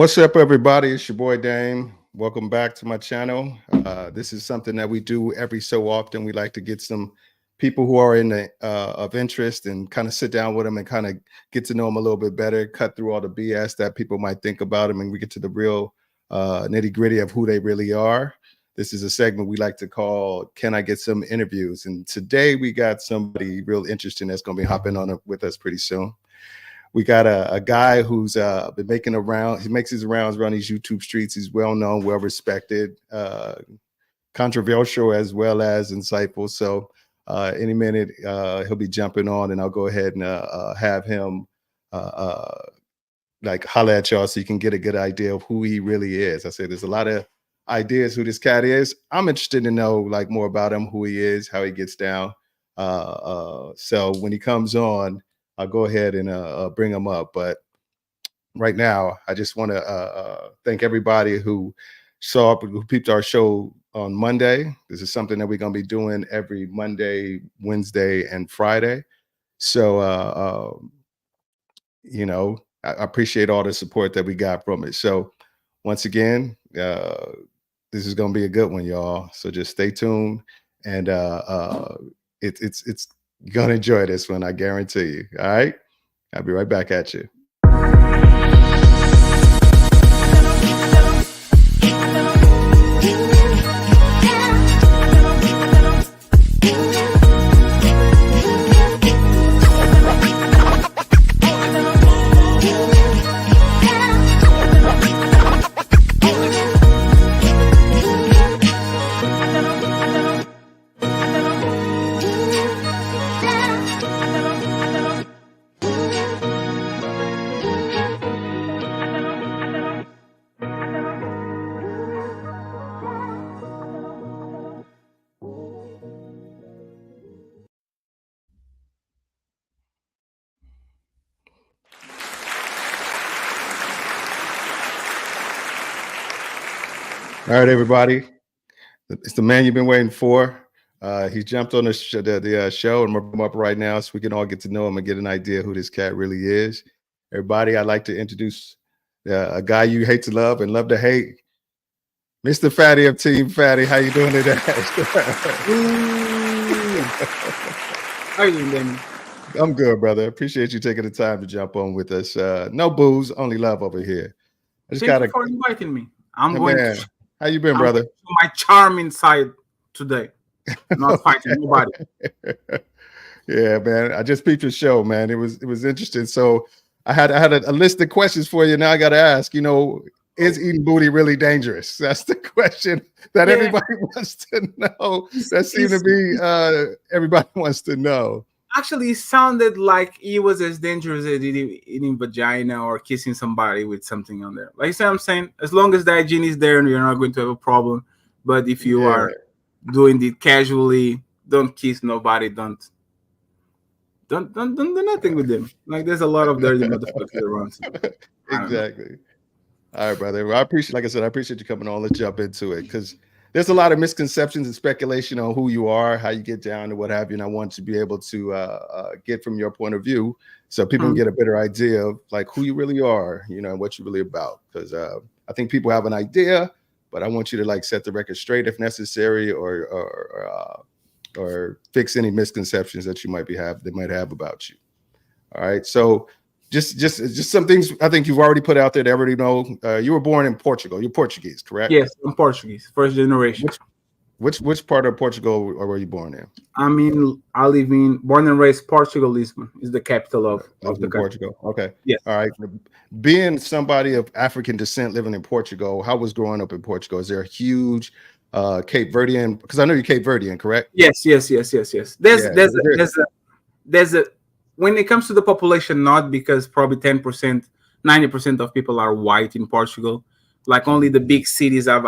What's up, everybody? It's your boy Dame. Welcome back to my channel. This is something that we do every so often. We like to get some people who are in the of interest and kind of sit down with them and kind of get to know them a little bit better, cut through all the BS that people might think about them, and we get to the real nitty gritty of who they really are. This is a segment we like to call "Can I Get Some Interviews?" And today we got somebody real interesting that's going to be hopping on with us pretty soon. We got a guy who's been making around. He makes his rounds around these YouTube streets. He's well known, well respected, controversial as well as insightful. So any minute he'll be jumping on, and I'll go ahead and have him like holler at y'all so you can get a good idea of who he really is. I say there's a lot of ideas who this cat is. I'm interested to know like more about him, who he is, how he gets down. So when he comes on, I'll go ahead and bring him up. But right now, I just want to thank everybody who saw up, who peeped our show on Monday. This is something that we're going to be doing every Monday, Wednesday, and Friday. So, you know, I appreciate all the support that we got from it. So once again, this is going to be a good one, y'all. So just stay tuned, and it's you're gonna enjoy this one, I guarantee you. All right, I'll be right back at you. All right, everybody. It's the man you've been waiting for. He jumped on the show, and we're bring him up right now so we can all get to know him and get an idea who this cat really is. Everybody, I'd like to introduce a guy you hate to love and love to hate, Mr. Fatty of Team Fatty. How you doing today? How are you doing, Danny? I'm good, brother. Appreciate you taking the time to jump on with us. No booze, only love over here. I just Thank you for inviting me. I'm going to. How you been, brother? My charming side today. Not fighting nobody. Yeah, man. I just peeped your show, man. It was interesting. So I had a list of questions for you. Now I got to ask. You know, is eating booty really dangerous? That's the question that everybody wants to know. That seems to be everybody wants to know. Actually, it sounded like it was as dangerous as eating vagina or kissing somebody with something on there. Like you see what I'm saying? As long as the hygiene is there, you're not going to have a problem. But if you are doing it casually, don't kiss nobody. Don't do nothing with them. Like there's a lot of dirty motherfuckers around. Exactly. All right, brother. Well, I appreciate, like I said, I appreciate you coming on. Let's jump into it because there's a lot of misconceptions and speculation on who you are, how you get down, and what have you. And I want to be able to get from your point of view so people can get a better idea of like who you really are, you know, and what you're really about. Because I think people have an idea, but I want you to like set the record straight if necessary, or fix any misconceptions that you might have about you. All right. So just some things I think you've already put out there that everybody know. You were born in Portugal. You're Portuguese, correct? Yes, I'm Portuguese, first generation. Which part of Portugal were you born in? I live born and raised Portugal. Lisbon is the capital of the Portugal. Okay. Yes. All right. Being somebody of African descent living in Portugal, how was growing up in Portugal? Is there a huge Cape Verdean? Because I know you're Cape Verdean, correct? Yes. There's a when it comes to the population, not because probably 10%, 90% of people are white in Portugal. Like only the big cities have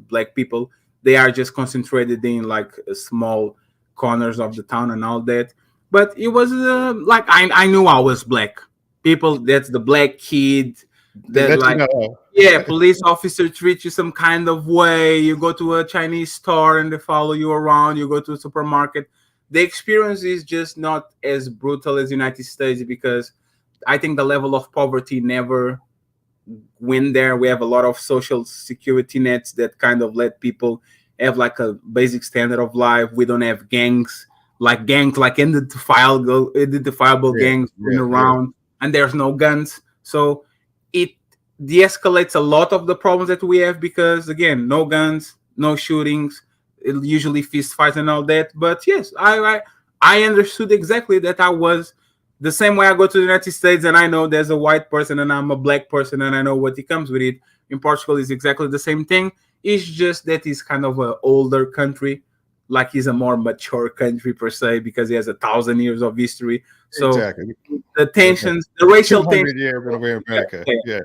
black people. They are just concentrated in like small corners of the town and all that. But it was like I knew I was black. People, that's the black kid. That like police officer treats you some kind of way. You go to a Chinese store and they follow you around. You go to a supermarket. The experience is just not as brutal as United States because I think the level of poverty never went there. We have a lot of social security nets that kind of let people have like a basic standard of life. We don't have gangs like identifiable Yeah, gangs going yeah, yeah. around, and there's no guns. So it de-escalates a lot of the problems that we have because again, no guns, no shootings, it usually fist fights and all that. But yes, I understood exactly that I was the same way I go to the United States and I know there's a white person and I'm a black person and I know what it comes with it. In Portugal is exactly the same thing. It's just that it's kind of an older country, like he's a more mature country per se because he has 1,000 years of history. So Exactly. the There's like tensions, the racial tensions. 200 years in America. Yeah. Yeah,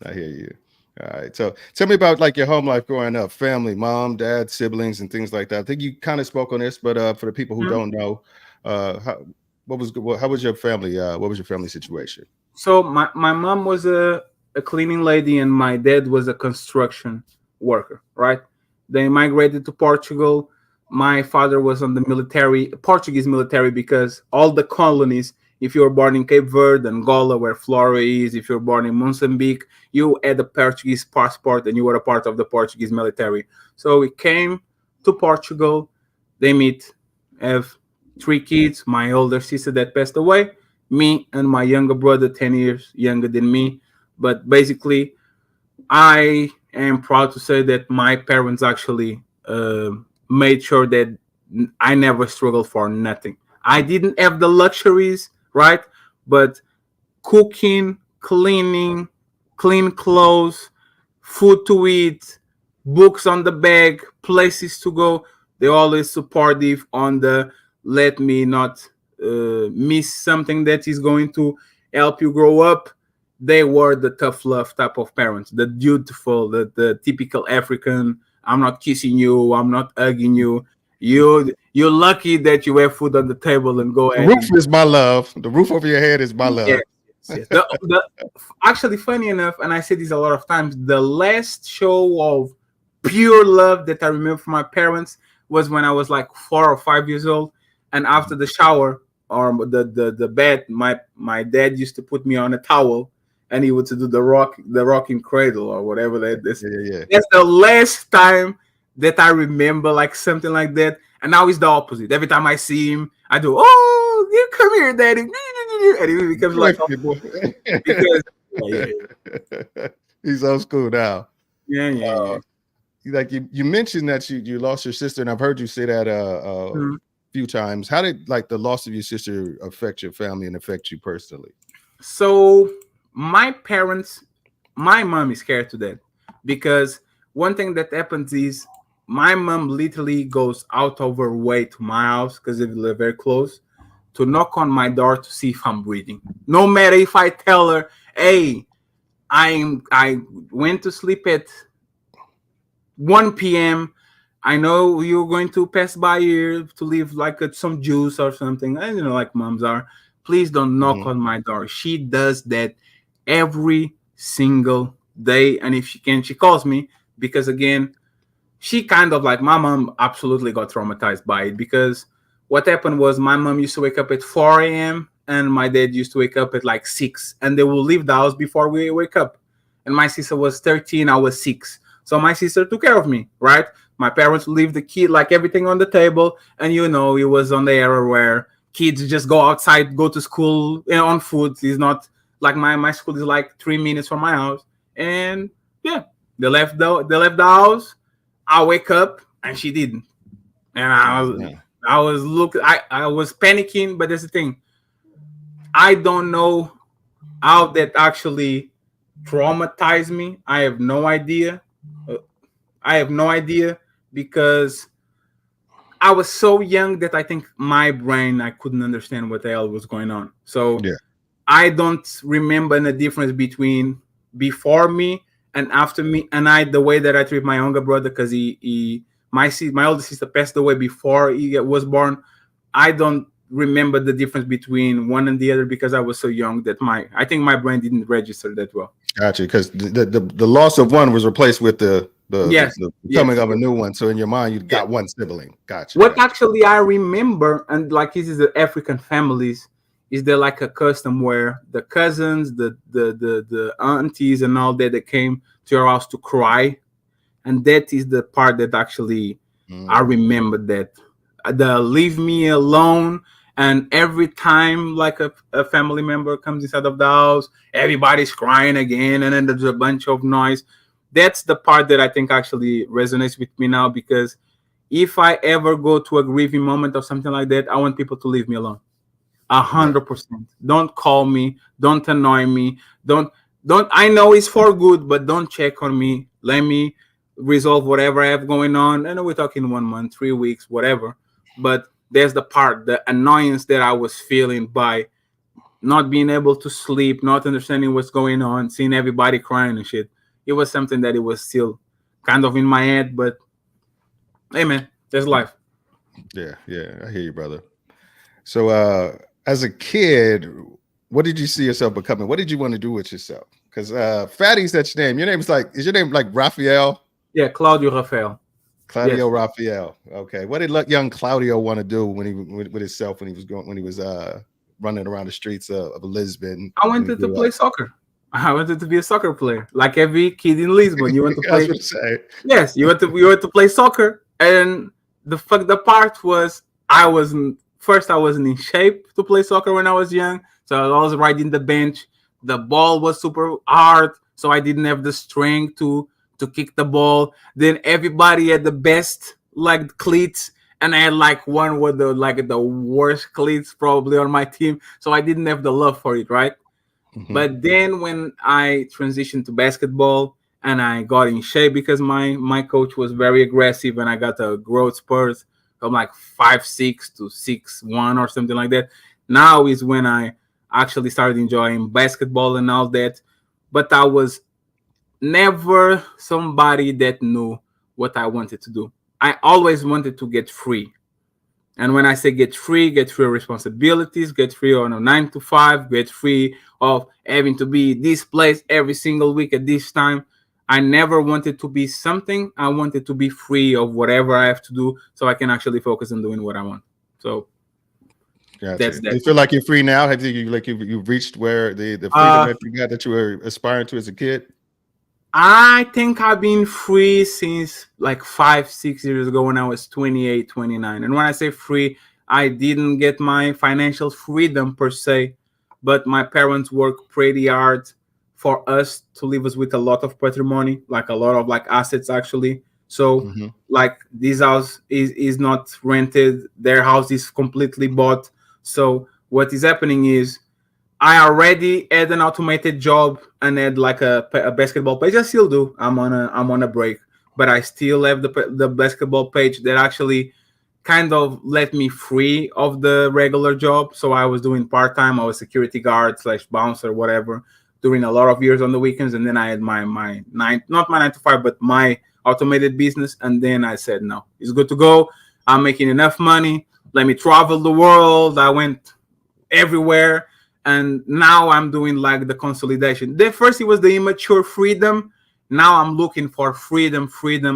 I hear you. All right. So tell me about like your home life growing up, family, mom, dad, siblings, and things like that. I think you kind of spoke on this, but for the people who Mhm. don't know, how how was your family? What was your family situation? So my mom was a cleaning lady and my dad was a construction worker, right? They migrated to Portugal. My father was on the military, Portuguese military, because all the colonies, if you were born in Cape Verde, Angola, where Flora is, if you're born in Mozambique, you had a Portuguese passport and you were a part of the Portuguese military. So we came to Portugal. They meet, have three kids, my older sister that passed away, me and my younger brother, 10 years younger than me. But basically, I am proud to say that my parents actually made sure that I never struggled for nothing. I didn't have the luxuries, right? But cooking, cleaning, clean clothes, food to eat, books on the bag, places to go. They're always supportive on the let me not miss something that is going to help you grow up. They were the tough love type of parents, the dutiful, the typical African. I'm not kissing you. I'm not hugging you. You're lucky that you have food on the table and go The ahead roof and is my love. The roof over your head is my yes, love. yes. The actually funny enough, and I say this a lot of times, the last show of pure love that I remember from my parents was when I was like 4 or 5 years old, and after the shower or the bed, my dad used to put me on a towel, and he would do the rocking cradle or whatever that is. Yeah, yeah, yeah. That's the last time that I remember like something like that. And now it's the opposite. Every time I see him, I do, "Oh, you come here, daddy," and he becomes Get away like, from me, boy. because yeah, He's old school now. yeah. Like you mentioned that you lost your sister, and I've heard you say that a Mhm. few times. How did like the loss of your sister affect your family and affect you personally? So my parents, my mom is scared to death because one thing that happens is my mom literally goes out of her way to my house because they live very close to knock on my door to see if I'm breathing. No matter if I tell her, "Hey, I went to sleep at 1 p.m. I know you're going to pass by here to leave like some juice or something." I like moms are. Please don't knock Mhm. on my door. She does that every single day. And if she can, she calls me because again, she kind of like my mom absolutely got traumatized by it because what happened was my mom used to wake up at 4 a.m. and my dad used to wake up at like 6 and they will leave the house before we wake up. And my sister was 13, I was 6. So my sister took care of me, right? My parents leave the kid like everything on the table. And it was on the era where kids just go outside, go to school on foot. It's not like my school is like 3 minutes from my house. And yeah, they left the house. I wake up and she didn't, and I Oh, was man. I was look I was panicking. But that's the thing. I don't know how that actually traumatized me. I have no idea. Uh, I have no idea because I was so young that I think my brain I couldn't understand what the hell was going on. So Yeah. I don't remember the difference between before me and after me. And the way that I treat my younger brother because my older sister passed away before he was born. I don't remember the difference between one and the other because I was so young that I think my brain didn't register that well. Gotcha. Because the loss of one was replaced with Yes, the coming yes. of a new one. So in your mind, you Yeah. got one sibling. Gotcha. What Gotcha. actually I remember, and like this is the African families, is there like a custom where the cousins, the aunties and all that came to your house to cry? And that is the part that actually I Mm. remember, that the leave me alone. And every time like a family member comes inside of the house, everybody's crying again, and then there's a bunch of noise. That's the part that I think actually resonates with me now, because if I ever go to a grieving moment or something like that, I want people to leave me alone. Yeah. 100%. Don't call me. Don't annoy me. Don't. I know it's for good, but don't check on me. Let me resolve whatever I have going on. I know we're talking 1 month, 3 weeks, whatever. But there's the part, the annoyance that I was feeling by not being able to sleep, not understanding what's going on, seeing everybody crying and shit. It was something that it was still kind of in my head. But hey, man, that's life. Yeah. Yeah. I hear you, brother. So, as a kid, what did you see yourself becoming? What did you want to do with yourself? Because Fatty's that's your name. Your name's like, is your name like Raphael? Yeah, Claudio Rafael. Claudio Yes. Raphael. Okay. What did young Claudio want to do when he with himself when he was running around the streets of Lisbon I when he wanted to grew play up? soccer. I wanted to be a soccer player, like every kid in Lisbon. You want to I was play? going to say. Yes, you want to play soccer. And the part was, I wasn't in shape to play soccer when I was young, so I was riding the bench. The ball was super hard, so I didn't have the strength to kick the ball. Then everybody had the best like cleats, and I had like one with the worst cleats probably on my team, so I didn't have the love for it, right? Mhm. But then when I transitioned to basketball and I got in shape, because my coach was very aggressive, and I got a growth spurt from like 5'6" to 6'1" or something like that. Now is when I actually started enjoying basketball and all that. But I was never somebody that knew what I wanted to do. I always wanted to get free. And when I say get free of responsibilities, get free on a 9 to 5, get free of having to be this place every single week at this time. I never wanted to be something. I wanted to be free of whatever I have to do, so I can actually focus on doing what I want. So that's Gotcha. Do that. you feel like you're free now? Have you like you've reached where the freedom Uh, that you got that you were aspiring to as a kid? I think I've been free since like 5, 6 years ago when I was 28, 29. And when I say free, I didn't get my financial freedom per se, but my parents worked pretty hard for us to leave us with a lot of patrimony, like a lot of like assets actually. So Hmm. like this house is not rented, their house is completely bought. So what is happening is I already had an automated job and had like a basketball page. I still do. I'm on a break, but I still have the basketball page that actually kind of let me free of the regular job. So I was doing part time. I was security guard slash bouncer, whatever, during a lot of years on the weekends. And then I had my nine, not my 9 to 5, but my automated business. And then I said, no, it's good to go. I'm making enough money. Let me travel the world. I went everywhere, and now I'm doing like the consolidation. The first it was the immature freedom. Now I'm looking for freedom,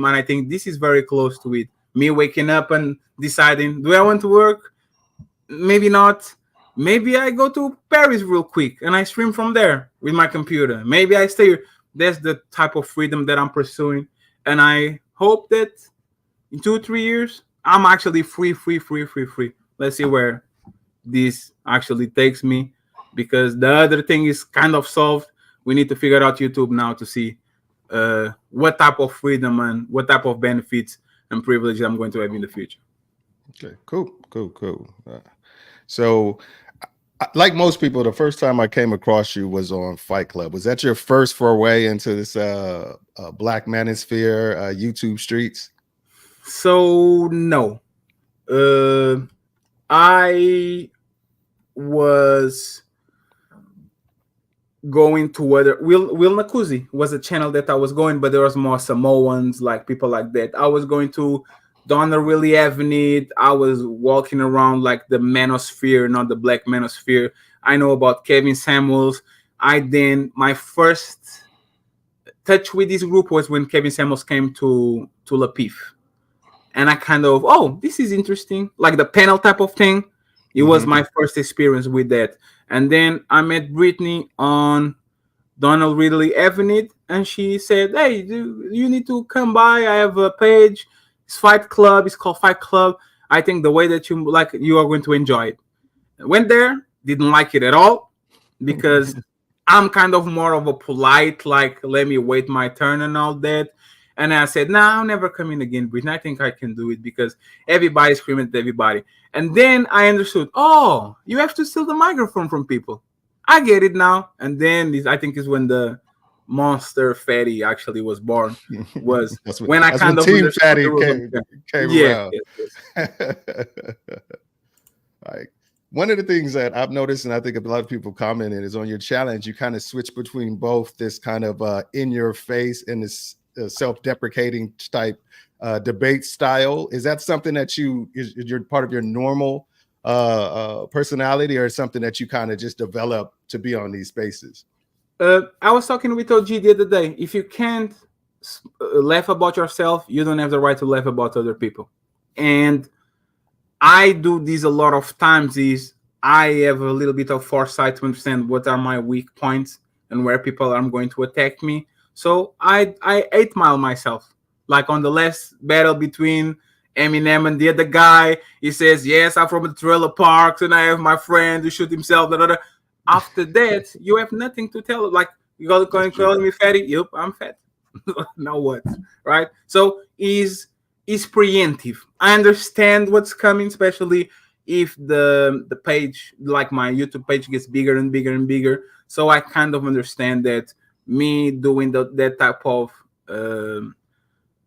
and I think this is very close to it. Me waking up and deciding, do I want to work? Maybe not. Maybe I go to Paris real quick and I stream from there with my computer. Maybe I stay here. That's the type of freedom that I'm pursuing, and I hope that in 2 3 years I'm actually free. Let's see where this actually takes me, because the other thing is kind of solved. We need to figure out YouTube now to see what type of freedom and what type of benefits and privilege I'm going to have in the future. Okay, cool. So, like most people, the first time I came across you was on Fight Club. Was that your first foray into this Black manosphere YouTube streets? So no, uh, I was going to whether Will Nakuzi was a channel that I was going, but there was more Samoans, like people like that. I was going to Donna Really Avenue. I was walking around like the manosphere, not the Black manosphere. I know about Kevin Samuels. I then my first touch with this group was when Kevin Samuels came to Lapif, and I kind of, oh, this is interesting, like the panel type of thing. It was my first experience with that. And then I met Brittany on Donald Ridley Avenue, and she said, "Hey, you need to come by. I have a page. It's Fight Club. It's called Fight Club. I think the way that you like, you are going to enjoy it." I went there, didn't like it at all, because I'm kind of more of a polite, like, let me wait my turn and all that. And I said, "Nah, I'll never come in again, Brittany. I think I can do it because everybody's screaming at everybody." And then I understood, oh, you have to steal the microphone from people. I get it now. And then I think is when the monster fatty actually was born. Was when I that's when kind of Team understood the Fatty rules of the came yes, around. yes, yes. Like one of the things that I've noticed, and I think a lot of people commented, is on your challenge, you kind of switch between both this kind of in your face and this self-deprecating type debate style. Is that something that is your part of your normal personality, or something that you kind of just develop to be on these spaces? I was talking with OG the other day. If you can't laugh about yourself, you don't have the right to laugh about other people. And I do this a lot of times. Is I have a little bit of foresight to understand what are my weak points and where people are going to attack me. So I 8 Mile myself. Like on the last battle between Eminem and the other guy, he says, "Yes, I'm from the trailer parks and I have my friend who shoot himself." Da, da, da. After that, you have nothing to tell. Like, you got to call me fatty. Yep, I'm fat. Now what? Right? So is preemptive. I understand what's coming, especially if the page, like my YouTube page, gets bigger and bigger and bigger. So I kind of understand that me doing that type of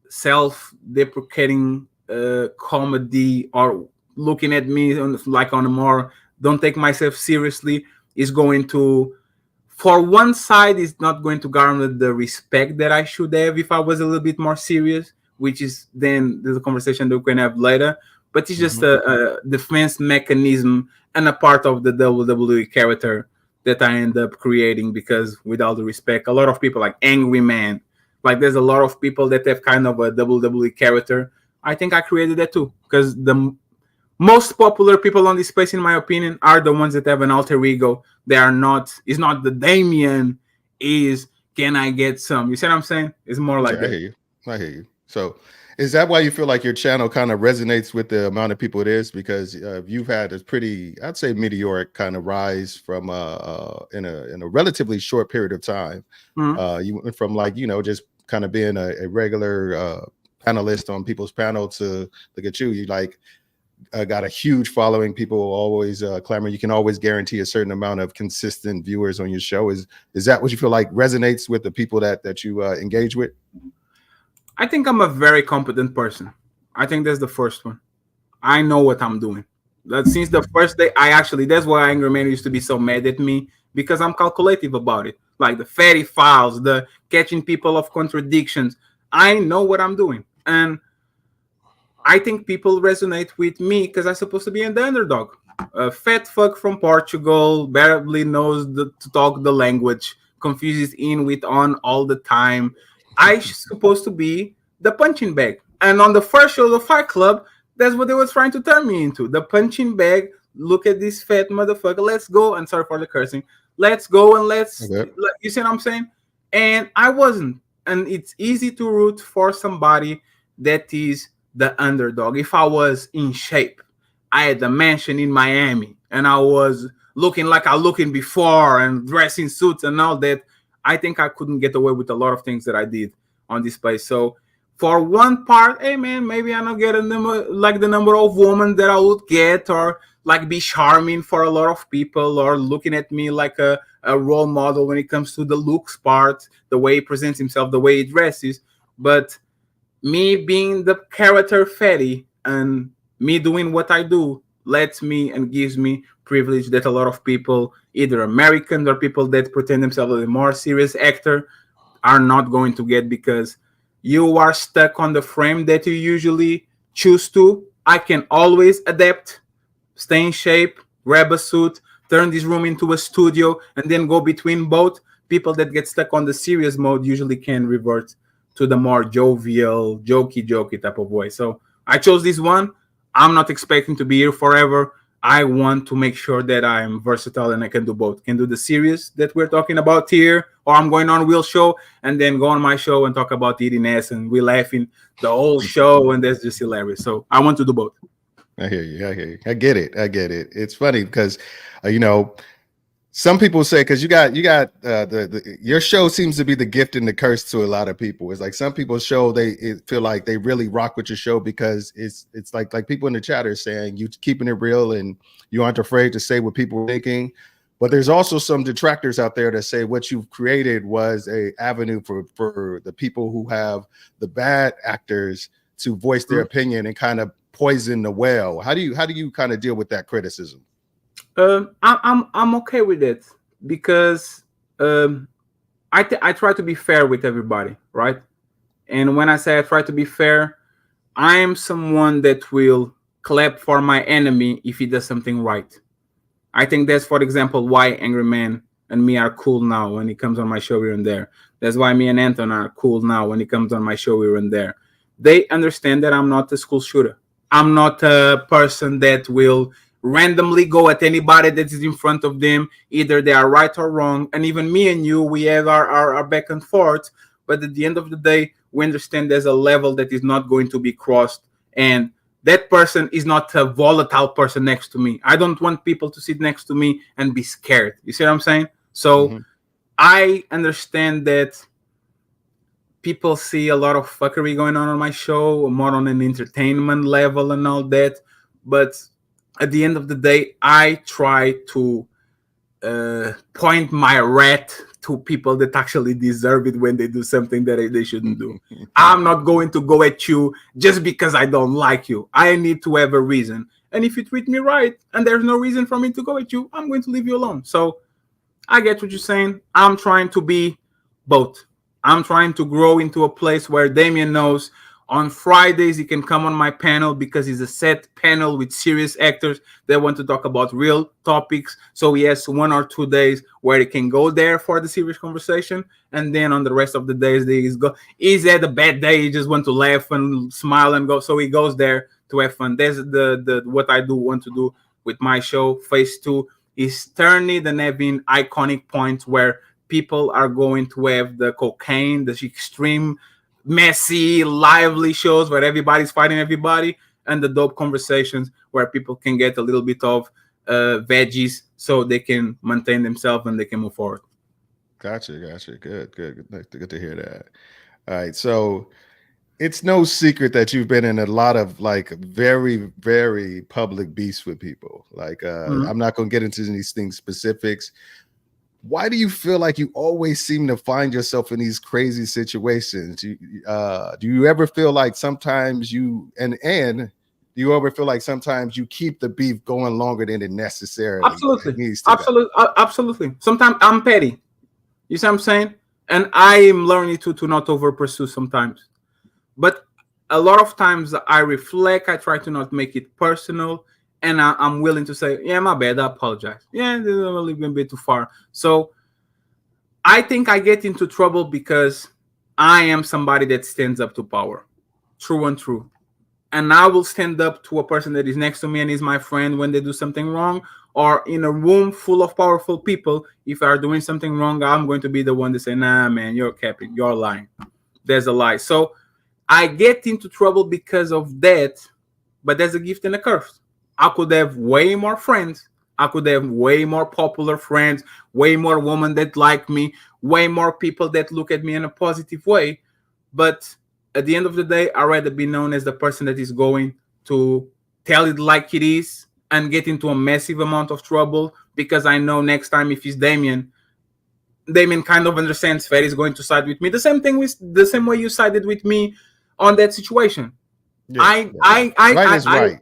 self-deprecating comedy, or looking at me like on a more don't take myself seriously, is going to, for one side, is not going to garner the respect that I should have if I was a little bit more serious, which is then there's a conversation that we can have later. But it's just a defense mechanism and a part of the WWE character that I end up creating, because with all the respect, a lot of people like Angry Man, like there's a lot of people that have kind of a WWE character. I think I created that too, because the most popular people on this space, in my opinion, are the ones that have an alter ego. They are not, it's not the Damien, is can I get some? You see what I'm saying? It's more like Sure, I hear you. I hear you. So is that why you feel like your channel kind of resonates with the amount of people it is? Because you've had a pretty, I'd say, meteoric kind of rise from in a relatively short period of time. You went from, like, just kind of being a regular panelist on people's panel to look at you. You like got a huge following. People always clamor. You can always guarantee a certain amount of consistent viewers on your show. Is that what you feel like resonates with the people that you engage with? I think I'm a very competent person. I think that's the first one. I know what I'm doing. That since the first day, that's why Angry Man used to be so mad at me, because I'm calculative about it. Like the fatty files, the catching people of contradictions. I know what I'm doing. And I think people resonate with me because I'm supposed to be the underdog. A fat fuck from Portugal, barely knows to talk the language, confuses in with on all the time. I'm supposed to be the punching bag. And on the first show of Fight Club, that's what they were trying to turn me into. The punching bag. Look at this fat motherfucker. Let's go. And sorry for the cursing. Let's go and you see what I'm saying? And I wasn't. And it's easy to root for somebody that is the underdog. If I was in shape, I had a mansion in Miami, and I was looking like I looking before and dressing suits and all that, I think I couldn't get away with a lot of things that I did on this place. So for one part, hey man, maybe I don't get a number like the number of women that I would get, or like be charming for a lot of people, or looking at me like a role model when it comes to the looks part, the way he presents himself, the way he dresses. But me being the character fatty and me doing what I do lets me and gives me privilege that a lot of people, either Americans or people that pretend themselves as a more serious actor, are not going to get, because you are stuck on the frame that you usually choose to. I can always adapt, stay in shape, grab a suit, turn this room into a studio, and then go between both. People that get stuck on the serious mode usually can revert to the more jovial, jokey type of voice. So I chose this one. I'm not expecting to be here forever. I want to make sure that I'm versatile and I can do both. Can do the series that we're talking about here, or I'm going on Will show and then go on my show and talk about eating ass and we laughing the whole show, and that's just hilarious. So I want to do both. I hear you. I hear you. I get it. I get it. It's funny because, you know, some people say because you got the your show seems to be the gift and the curse to a lot of people. It's like some people show feel like they really rock with your show because it's like people in the chat are saying you keeping it real and you aren't afraid to say what people are thinking. But there's also some detractors out there that say what you've created was a avenue for the people who have the bad actors to voice their opinion and kind of poison the well. How do you kind of deal with that criticism? I'm okay with it because I try to be fair with everybody, right? And when I say I try to be fair, I am someone that will clap for my enemy if he does something right. I think that's, for example, why Angry Man and me are cool now when he comes on my show here and there. That's why me and Anton are cool now when he comes on my show here and there. They understand that I'm not a school shooter. I'm not a person that will randomly go at anybody that is in front of them. Either they are right or wrong. And even me and you, we have our back and forth. But at the end of the day, we understand there's a level that is not going to be crossed. And that person is not a volatile person next to me. I don't want people to sit next to me and be scared. You see what I'm saying? So I understand that people see a lot of fuckery going on my show, more on an entertainment level and all that. But at the end of the day, I try to point my rat to people that actually deserve it when they do something that they shouldn't do. I'm not going to go at you just because I don't like you. I need to have a reason. And if you treat me right and there's no reason for me to go at you, I'm going to leave you alone. So I get what you're saying. I'm trying to be both. I'm trying to grow into a place where Damien knows on Fridays he can come on my panel because it's a set panel with serious actors that want to talk about real topics. So he has 1 or 2 days where he can go there for the serious conversation, and then on the rest of the days he's had a bad day, he just want to laugh and smile and go. So he goes there to have fun. That's the what I do want to do with my show. Phase 2 is turning and having iconic points where people are going to have the cocaine, the extreme, messy, lively shows where everybody's fighting everybody, and the dope conversations where people can get a little bit of veggies so they can maintain themselves and they can move forward. Gotcha. Good to hear that. All right. So it's no secret that you've been in a lot of like very, very public beefs with people. Like I'm not going to get into these things specifics. Why do you feel like you always seem to find yourself in these crazy situations? Do you ever feel like sometimes do you ever feel like sometimes you keep the beef going longer than it necessarily needs to? Absolutely. Sometimes I'm petty. You see what I'm saying? And I'm learning to not over pursue sometimes. But a lot of times I reflect, I try to not make it personal, and I'm willing to say, yeah, my bad, I apologize. Yeah, this is a little bit too far. So I think I get into trouble because I am somebody that stands up to power. True and true. And I will stand up to a person that is next to me and is my friend when they do something wrong, or in a room full of powerful people. If I are doing something wrong, I'm going to be the one to say, nah, man, you're capping, you're lying. There's a lie. So I get into trouble because of that, but there's a gift and a curse. I could have way more friends. I could have way more popular friends, way more women that like me, way more people that look at me in a positive way. But at the end of the day, I'd rather be known as the person that is going to tell it like it is and get into a massive amount of trouble, because I know next time if it's Damien kind of understands Fed is going to side with me. The same way you sided with me on that situation. Yeah, right.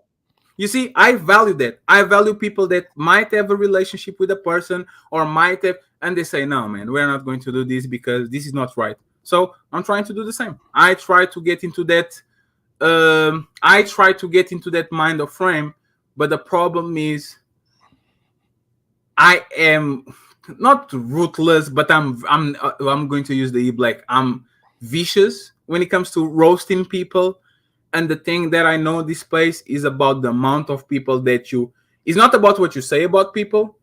You see, I value that. I value people that might have a relationship with a person or might have, and they say, no, man, we're not going to do this because this is not right. So I'm trying to do the same. I try to get into that. Mind of frame, but the problem is, I am not ruthless, but I'm going to use the E-Black. I'm vicious when it comes to roasting people. And the thing that I know this place is about the amount of people that you It's not about what you say about people.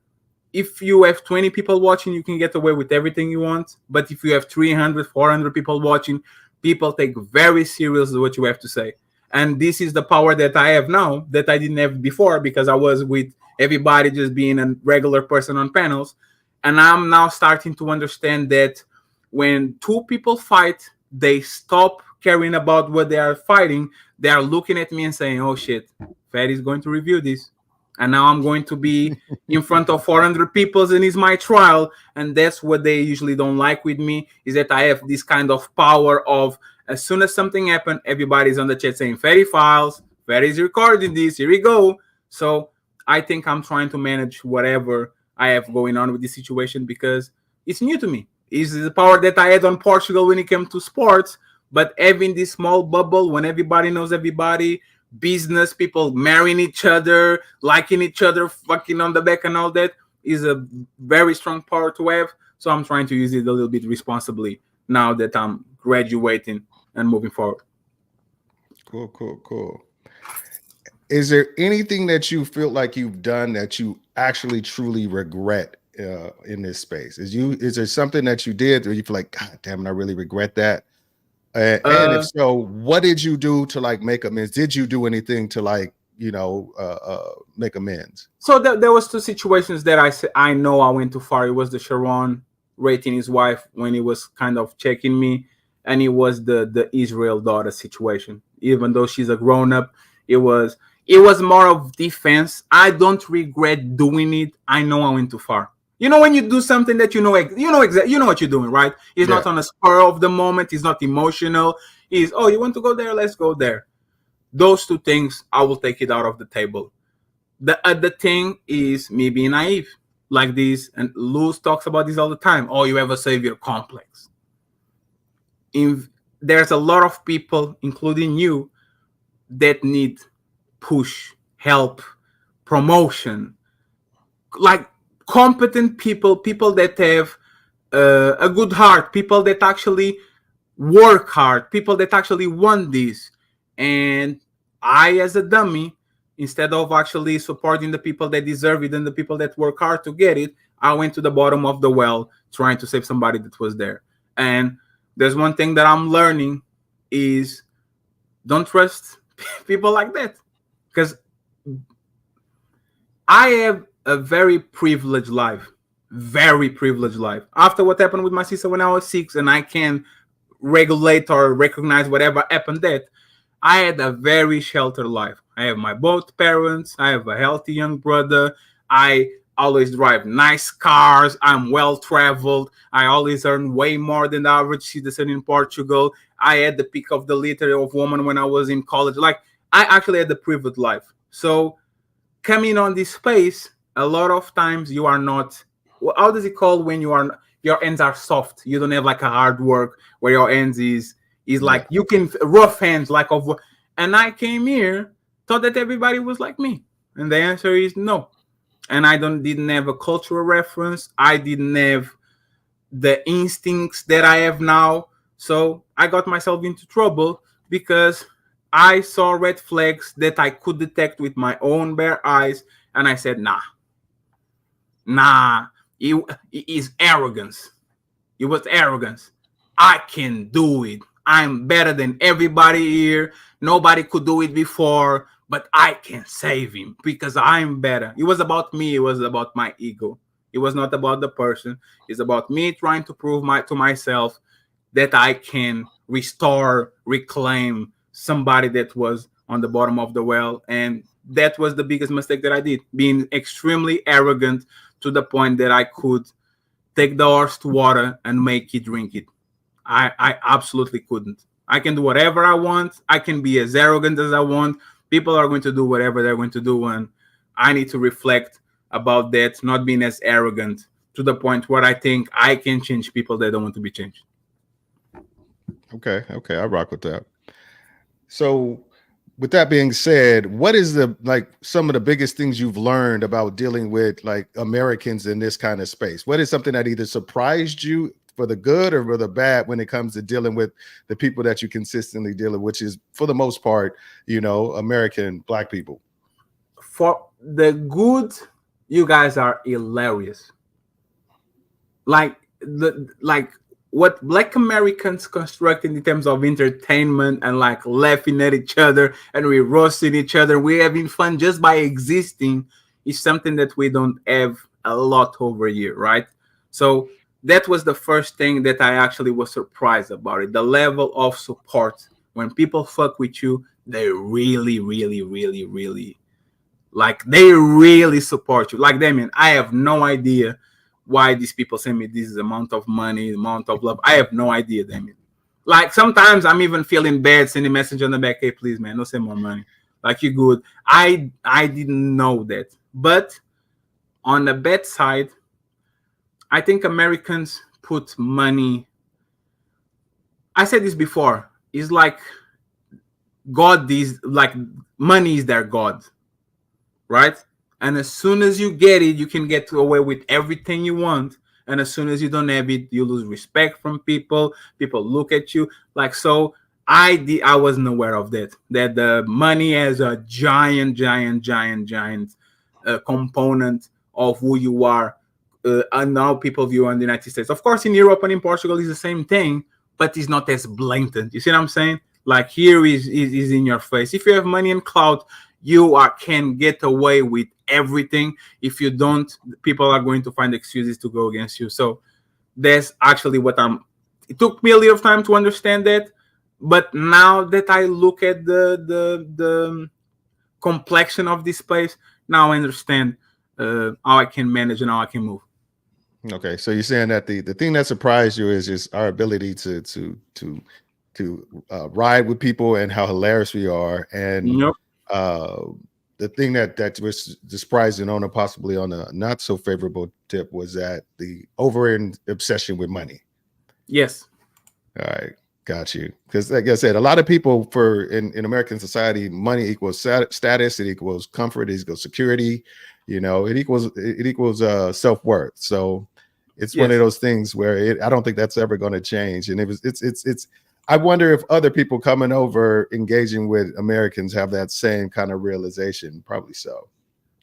If you have 20 people watching, you can get away with everything you want. But if you have 300, 400 people watching, people take very seriously what you have to say. And this is the power that I have now that I didn't have before, because I was with everybody just being a regular person on panels. And I'm now starting to understand that when two people fight, they stop caring about what they are fighting. They are looking at me and saying, oh shit, Fed is going to review this. And now I'm going to be in front of 400 people and it's my trial. And that's what they usually don't like with me, is that I have this kind of power of, as soon as something happened, everybody's on the chat saying, Ferry files, Ferry's recording this, here we go. So I think I'm trying to manage whatever I have going on with this situation, because it's new to me. It's the power that I had on Portugal when it came to sports, but having this small bubble when everybody knows everybody, business people marrying each other, liking each other, fucking on the back and all that, is a very strong power to have. So I'm trying to use it a little bit responsibly now that I'm graduating and moving forward. Cool. Is there anything that you feel like you've done that you actually truly regret in this space? Is there something that you did where you feel like, God damn it, I really regret that? And if so, what did you do to like make amends? Did you do anything to like, make amends? So there was two situations that I know I went too far. It was the Sharon rating his wife when he was kind of checking me, and it was the Israel daughter situation. Even though she's a grown up, it was more of defense. I don't regret doing it. I know I went too far. You know, when you do something that you know what you're doing, right? It's not on a spur of the moment. It's not emotional. It's, oh, you want to go there? Let's go there. Those two things, I will take it out of the table. The other thing is me being naive, like this, and Luz talks about this all the time. Oh, you have a savior complex. There's a lot of people, including you, that need push, help, promotion, like competent people that have a good heart, people that actually work hard, people that actually want this. And I, as a dummy, instead of actually supporting the people that deserve it and the people that work hard to get it, I went to the bottom of the well trying to save somebody that was there. And there's one thing that I'm learning is, don't trust people like that, because I have a very privileged life. After what happened with my sister when I was 6, and I can regulate or recognize whatever happened, that I had a very sheltered life. I have my both parents. I have a healthy young brother. I always drive nice cars. I'm well traveled. I always earn way more than the average citizen in Portugal. I had the peak of the litter of woman when I was in college. Like, I actually had the privileged life. So coming on this space, a lot of times you are not, how does it call when you are, your ends are soft, you don't have like a hard work where your ends is like, you can rough hands like of, and I came here thought that everybody was like me, and the answer is no. And I didn't have a cultural reference. I didn't have the instincts that I have now. So I got myself into trouble because I saw red flags that I could detect with my own bare eyes, and I said, it is arrogance. It was arrogance. I can do it. I'm better than everybody here. Nobody could do it before, but I can save him because I'm better. It was about me. It was about my ego. It was not about the person. It's about me trying to prove to myself that I can restore, reclaim somebody that was on the bottom of the well. And that was the biggest mistake that I did, being extremely arrogant to the point that I could take the horse to water and make it drink it. I absolutely couldn't. I can do whatever I want. I can be as arrogant as I want. People are going to do whatever they're going to do, and I need to reflect about that, not being as arrogant to the point where I think I can change people that don't want to be changed. Okay, I rock with that. So with that being said, what is some of the biggest things you've learned about dealing with like Americans in this kind of space? What is something that either surprised you for the good or for the bad when it comes to dealing with the people that you consistently deal with, which is for the most part, American Black people? For the good, you guys are hilarious. Like what Black Americans construct in terms of entertainment and like laughing at each other and we roasting each other, we having fun just by existing is something that we don't have a lot over here, right? So that was the first thing that I actually was surprised about it. The level of support when people fuck with you, they really, really, really, really like they really support you. Like Damien, I have no idea why these people send me this amount of money, amount of love. I have no idea, Damien. Like sometimes I'm even feeling bad sending a message on the back, hey, please, man, don't send more money. Like you good. I didn't know that. But on the bad side, I think Americans put money. I said this before. It's like God, these like money is their God, right? And as soon as you get it, you can get away with everything you want. And as soon as you don't have it, you lose respect from people. People look at you like so. I wasn't aware of that. That the money has a giant, giant, giant, giant component of who you are. And now people view in the United States. Of course, in Europe and in Portugal is the same thing, but it's not as blatant. You see what I'm saying? Like here is in your face. If you have money and clout, you can get away with everything. If you don't, people are going to find excuses to go against you. So that's actually what I'm. It took me a little time to understand that, but now that I look at the complexion of this place, now I understand how I can manage and how I can move. Okay, so you're saying that the thing that surprised you is just our ability to ride with people and how hilarious we are, and Yep. uh, the thing that was surprising on, or possibly on a not so favorable tip, was that the over obsession with money. Yes. All right, got you. Because like I said, a lot of people in American society, money equals status, it equals comfort, it equals security. You know, it equals self-worth. So it's one of Yes. those things where I don't think that's ever going to change. And it's. I wonder if other people coming over engaging with Americans have that same kind of realization. Probably so.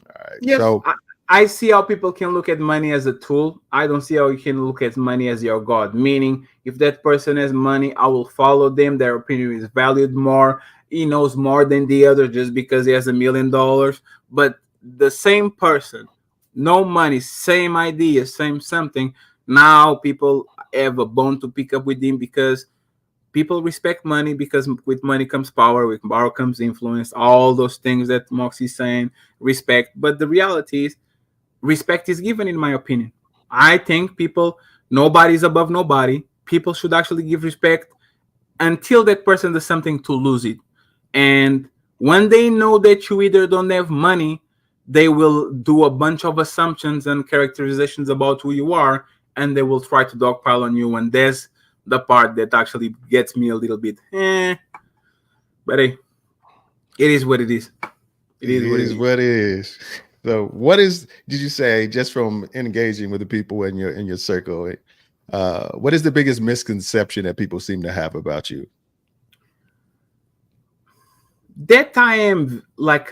All right. Yes. So I see how people can look at money as a tool. I don't see how you can look at money as your God. Meaning, if that person has money, I will follow them. Their opinion is valued more. He knows more than the other just because he has $1 million. But the same person, no money, same idea, same something. Now people have a bone to pick up with him because people respect money because with money comes power, with power comes influence, all those things that Moxie's saying, respect. But the reality is respect is given, in my opinion. I think people, nobody's above nobody. People should actually give respect until that person does something to lose it. And when they know that you either don't have money, they will do a bunch of assumptions and characterizations about who you are, and they will try to dogpile on you. And there's the part that actually gets me a little bit, but hey, it is what it is. It it is what it is is. what it is. So what did you say, just from engaging with the people in your circle? What is the biggest misconception that people seem to have about you? That I am like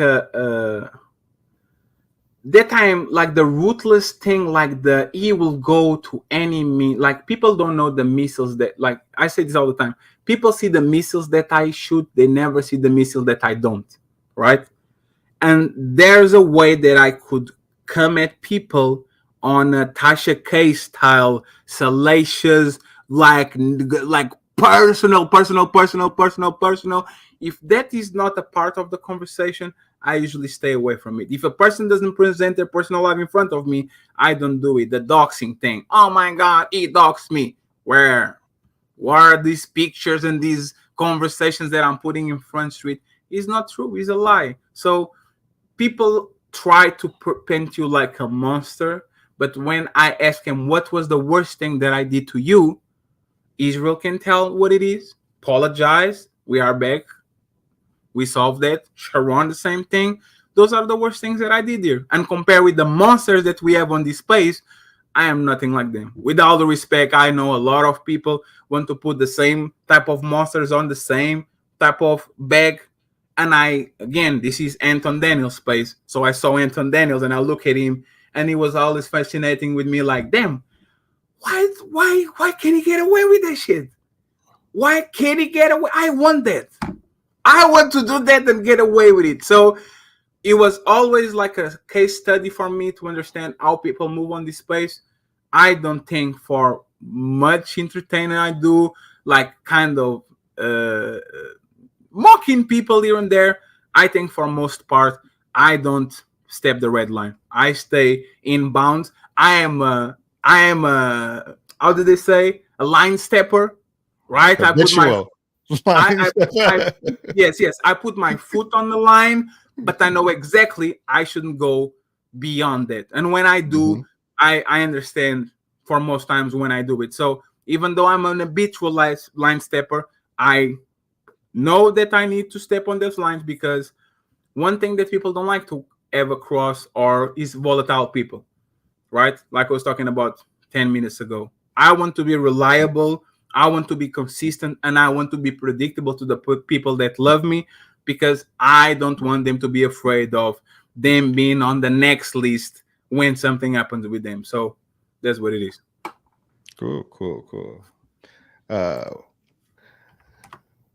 that I am like the ruthless thing, like he will go to any mean. Like people don't know the missiles that, like I say this all the time. People see the missiles that I shoot, they never see the missile that I don't, right? And there's a way that I could come at people on a Tasha K style, salacious, like personal. If that is not a part of the conversation, I usually stay away from it. If a person doesn't present their personal life in front of me, I don't do it. The doxing thing. Oh my God, he doxed me. Where? What are these pictures and these conversations that I'm putting in front street? It's not true. It's a lie. So people try to paint you like a monster, but when I ask him what was the worst thing that I did to you, Israel can tell what it is, apologize, we are back, we solved that. Sharon, the same thing. Those are the worst things that I did here. And compare with the monsters that we have on this place, I am nothing like them. With all the respect, I know a lot of people want to put the same type of monsters on the same type of bag. And this is Anton Daniels' space. So I saw Anton Daniels and I look at him and he was always fascinating with me like, damn, why can't he get away with that shit? Why can't he get away? I want that. I want to do that and get away with it. So it was always like a case study for me to understand how people move on this space. I don't think for much entertainment I do, like kind of mocking people here and there. I think for most part, I don't step the red line. I stay in bounds. I am how do they say, a line stepper, right? Habitual. Yes, I put my foot on the line, but I know exactly I shouldn't go beyond that. And when I do, I understand for most times when I do it. So even though I'm an habitual line stepper, I know that I need to step on those lines, because one thing that people don't like to ever cross is volatile people, right? Like I was talking about 10 minutes ago. I want to be reliable, I want to be consistent, and I want to be predictable to the people that love me, because I don't want them to be afraid of them being on the next list when something happens with them. So that's what it is. Cool.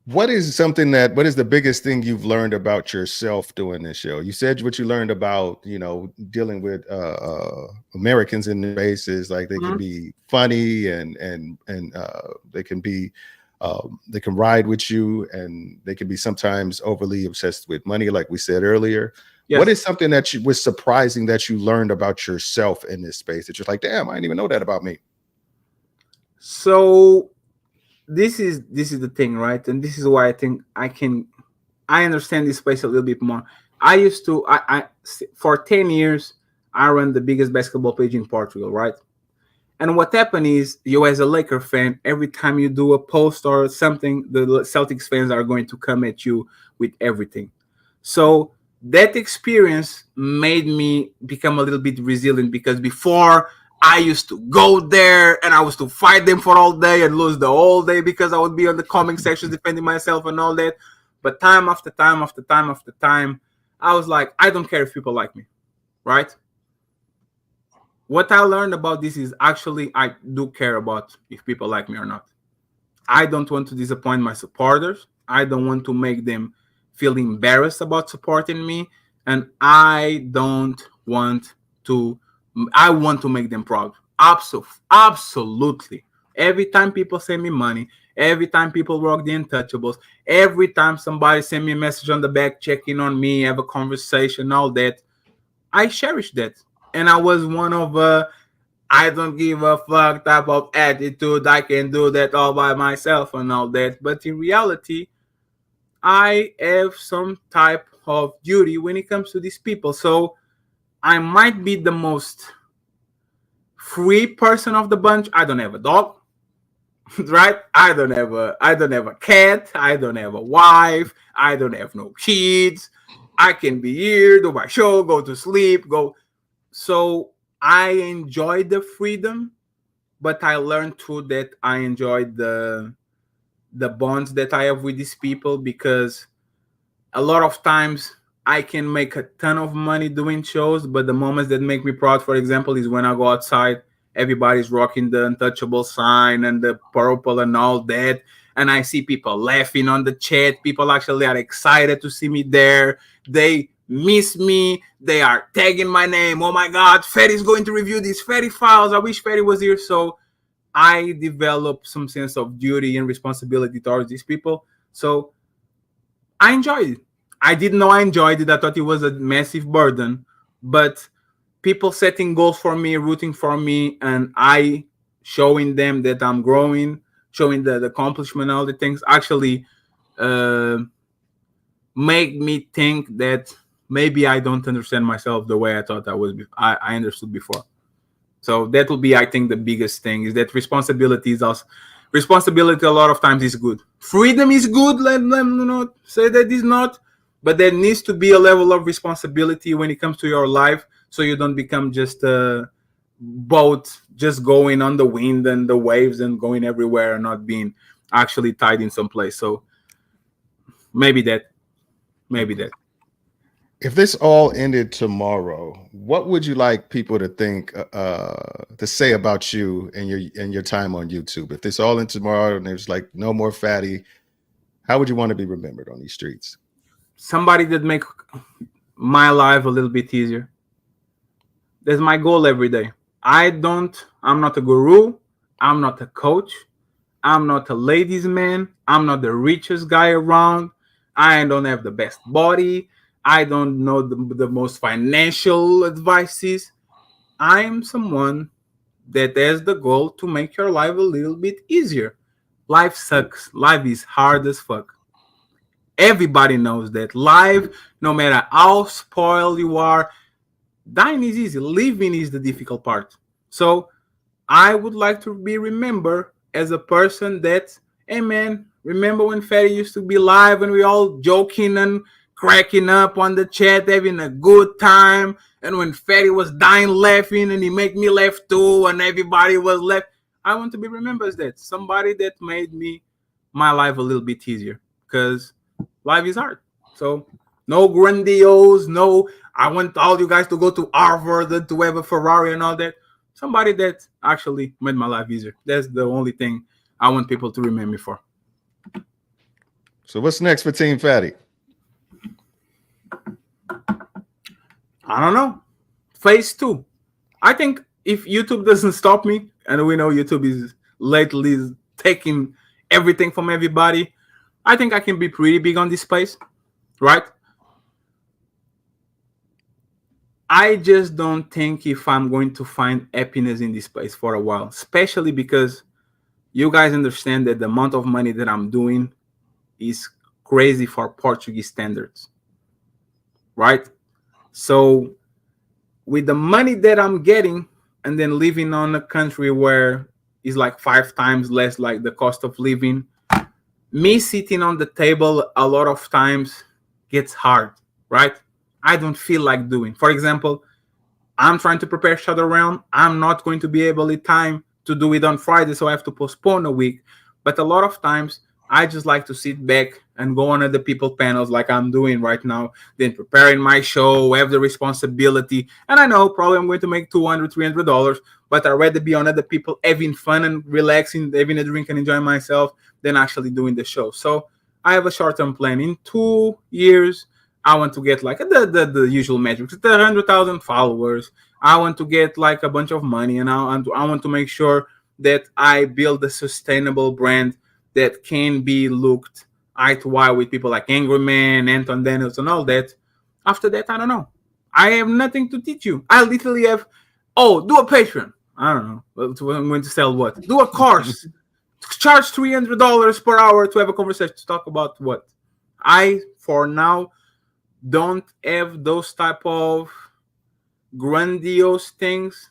What is the biggest thing you've learned about yourself doing this show? You said what you learned about, dealing with Americans in the bases, like they can be funny and they can be they can ride with you, and they can be sometimes overly obsessed with money, like we said earlier. Yes. What is something that was surprising that you learned about yourself in this space that you're like, damn, I didn't even know that about me? So this is the thing, right? And this is why I think I understand this space a little bit more. I used to, for 10 years, I ran the biggest basketball page in Portugal, right? And what happened is, you as a Laker fan, every time you do a post or something, the Celtics fans are going to come at you with everything. So that experience made me become a little bit resilient, because before I used to go there and I was to fight them for all day and lose the whole day, because I would be on the comment sections defending myself and all that. But time after time after time after time, I was like, I don't care if people like me, right? What I learned about this is, actually, I do care about if people like me or not. I don't want to disappoint my supporters. I don't want to make them feel embarrassed about supporting me. And I want to make them proud. Absolutely. Every time people send me money, every time people rock the Untouchables, every time somebody send me a message on the back, checking on me, have a conversation, all that, I cherish that. And I was one of I don't give a fuck type of attitude. I can do that all by myself and all that. But in reality, I have some type of duty when it comes to these people. So I might be the most free person of the bunch. I don't have a dog, right? I don't have a cat. I don't have a wife. I don't have no kids. I can be here, do my show, go to sleep, go. So I enjoy the freedom, but I learned too that I enjoy the bonds that I have with these people, because a lot of times I can make a ton of money doing shows, but the moments that make me proud, for example, is when I go outside, everybody's rocking the Untouchable sign and the purple and all that, and I see people laughing on the chat. People actually are excited to see me there. They miss me. They are tagging my name. Oh my God, Ferry's going to review these Ferry files. I wish Ferry was here. So I developed some sense of duty and responsibility towards these people. So I enjoyed it. I didn't know I enjoyed it. I thought it was a massive burden. But people setting goals for me, rooting for me, and I showing them that I'm growing, showing the accomplishment, all the things, actually make me think that maybe I don't understand myself the way I thought I understood before. So that will be, I think, the biggest thing, is that responsibility is also, responsibility a lot of times is good. Freedom is good, let them not say that is not, but there needs to be a level of responsibility when it comes to your life, so you don't become just a boat just going on the wind and the waves and going everywhere and not being actually tied in some place. So maybe that. maybe that. If this all ended tomorrow, what would you like people to think, to say about you and your time on YouTube? If this all ended tomorrow and there's like no more Fatty, how would you want to be remembered on these streets? Somebody that make my life a little bit easier. That's my goal every day. I'm not a guru. I'm not a coach. I'm not a ladies' man. I'm not the richest guy around. I don't have the best body. I don't know the most financial advices. I'm someone that has the goal to make your life a little bit easier. Life sucks. Life is hard as fuck. Everybody knows that. Life, no matter how spoiled you are, dying is easy. Living is the difficult part. So I would like to be remembered as a person that, hey man, remember when Ferry used to be live and we all joking and cracking up on the chat, having a good time, and when Ferry was dying laughing and he made me laugh too, and everybody was laughing. I want to be remembered as that. Somebody that made me my life a little bit easier. Because life is hard. So no grandiose, no I want all you guys to go to Harvard and to have a Ferrari and all that. Somebody that actually made my life easier. That's the only thing I want people to remember me for. So what's next for Team Fatty? I don't know. Phase 2. I think if YouTube doesn't stop me, and we know YouTube is lately taking everything from everybody, I think I can be pretty big on this space, right? I just don't think if I'm going to find happiness in this space for a while, especially because you guys understand that the amount of money that I'm doing is crazy for Portuguese standards, right? So with the money that I'm getting and then living on a country where it's like 5 times less like the cost of living, me sitting on the table a lot of times gets hard, right? I don't feel like doing. For example, I'm trying to prepare Shadow Realm. I'm not going to be able in time to do it on Friday, so I have to postpone a week. But a lot of times, I just like to sit back and go on other people panels like I'm doing right now, then preparing my show, have the responsibility. And I know probably I'm going to make $200, $300, but I'd rather be on other people having fun and relaxing, having a drink and enjoying myself than actually doing the show. So I have a short-term plan. In 2 years, I want to get like the usual metrics, the 100,000 followers. I want to get like a bunch of money, and I want to make sure that I build a sustainable brand that can be looked eye to eye with people like Angry Man, Anton Daniels, and all that. After that, I don't know. I have nothing to teach you. I literally have, do a Patreon. I don't know. I'm going to sell what? Do a course. Charge $300 per hour to have a conversation to talk about what? I, for now, don't have those type of grandiose things,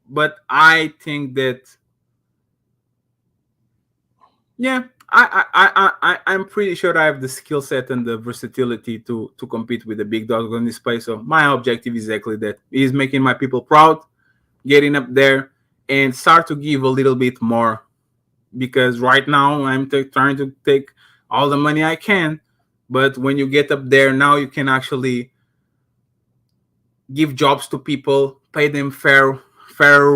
but I think that I'm pretty sure I have the skill set and the versatility to compete with the big dogs on this space. So my objective is exactly that: is making my people proud, getting up there, and start to give a little bit more. Because right now I'm trying to take all the money I can, but when you get up there, now you can actually give jobs to people, pay them fair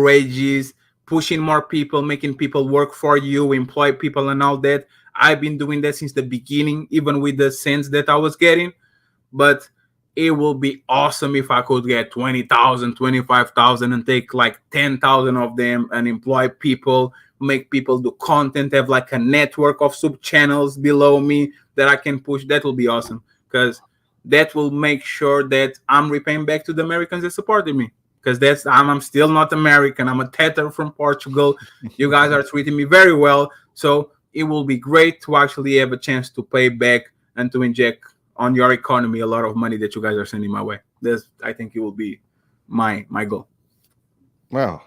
wages, pushing more people, making people work for you, employ people and all that. I've been doing that since the beginning, even with the cents that I was getting. But it will be awesome if I could get 20,000, 25,000, and take like 10,000 of them and employ people, make people do content, have like a network of sub channels below me that I can push. That will be awesome, because that will make sure that I'm repaying back to the Americans that supported me. Because I'm still not American. I'm a Tatar from Portugal. You guys are treating me very well. So it will be great to actually have a chance to pay back and to inject on your economy a lot of money that you guys are sending my way. I think it will be my goal. Wow.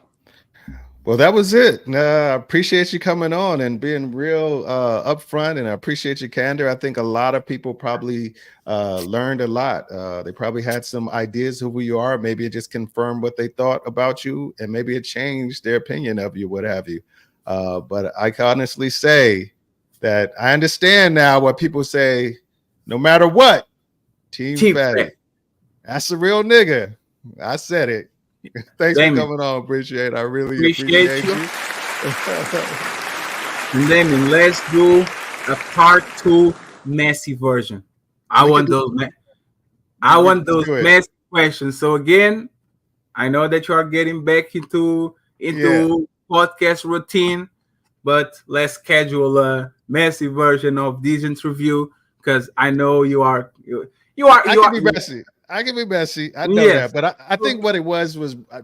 Well, that was it. I appreciate you coming on and being real upfront, and I appreciate your candor. I think a lot of people probably learned a lot. They probably had some ideas of who you are. Maybe it just confirmed what they thought about you, and maybe it changed their opinion of you, what have you. But I can honestly say that I understand now what people say, no matter what, Team Team Fatty. Fatty. That's a real nigga. I said it. Thanks Damon, for coming on. Appreciate it. I really appreciate appreciate you. you. And then let's do a part 2 messy version. I want those Do it. messy questions. So again, I know that you are getting back into podcast routine, but let's schedule a messy version of this interview because I know you are. I can be messy. I can be messy. I know Yes. that. But I think what it was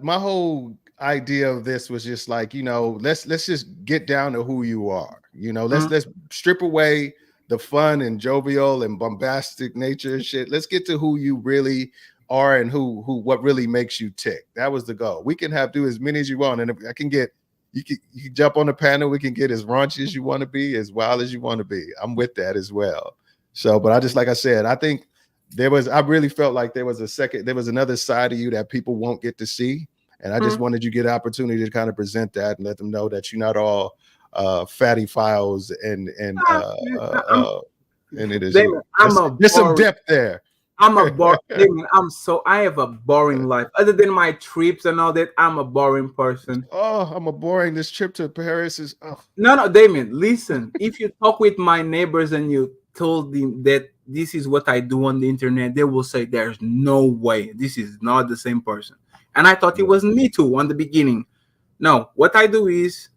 my whole idea of this was just like, let's just get down to who you are. Let's strip away the fun and jovial and bombastic nature and shit. Let's get to who you really are and what really makes you tick. That was the goal. We can do as many as you want. And if I can get you can jump on the panel, we can get as raunchy as you want to be, as wild as you want to be. I'm with that as well. So, but like I said, I think I really felt like there was another side of you that people won't get to see. And I just wanted you to get an opportunity to kind of present that and let them know that you're not all fatty files and it is Damon, there's some depth there. I'm a boring. I have a boring life. Other than my trips and all that, I'm a boring person. Oh, I'm a boring. This trip to Paris is. Oh. No, Damon. Listen, if you talk with my neighbors and you told them that this is what I do on the internet, they will say there's no way this is not the same person. And I thought it was me too on the beginning. No, what I do is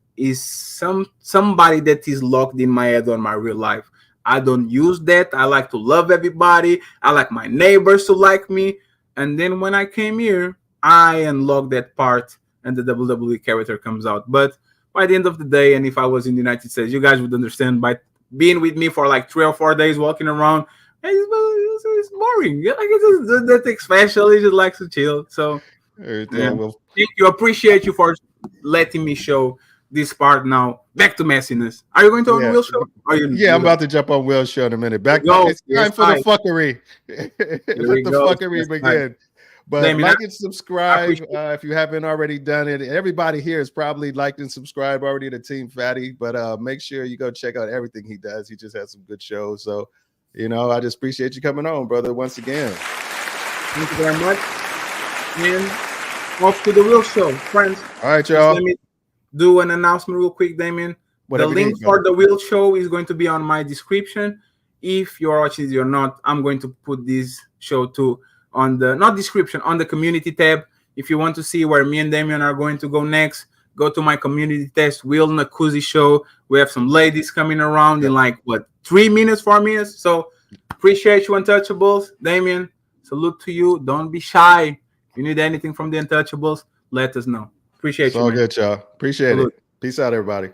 somebody that is locked in my head on my real life. I don't use that. I like to love everybody. I like my neighbors to like me. And then when I came here, I unlocked that part and the WWE character comes out. But by the end of the day, and if I was in the United States, you guys would understand by being with me for like 3 or 4 days walking around, it's boring. Like it's nothing special. He just likes to chill. So thank you. Appreciate you for letting me show this part. Now back to messiness. Are you going to on Will Show? I'm about to jump on Will Show in a minute. It's time for the fuckery. Let the fuckery begin. But like and subscribe if you haven't already done it. Everybody here has probably liked and subscribed already to Team Fatty, but make sure you go check out everything he does. He just has some good shows. So, I just appreciate you coming on, brother, once again. Thank you very much. And off to the Will Show, friends. All right, y'all. Let me do an announcement real quick, Damien. The link for the Will Show is going to be on my description. If you're watching this or not, I'm going to put this show too on the on the community tab. If you want to see where me and Damien are going to go next, go to my community test, Will Nakuzi Show. We have some ladies coming around in 3 minutes, 4 minutes. So appreciate you, Untouchables. Damien, salute to you. Don't be shy. If you need anything from the Untouchables, let us know. Appreciate you. It's all good, y'all. Appreciate it. Peace out, everybody.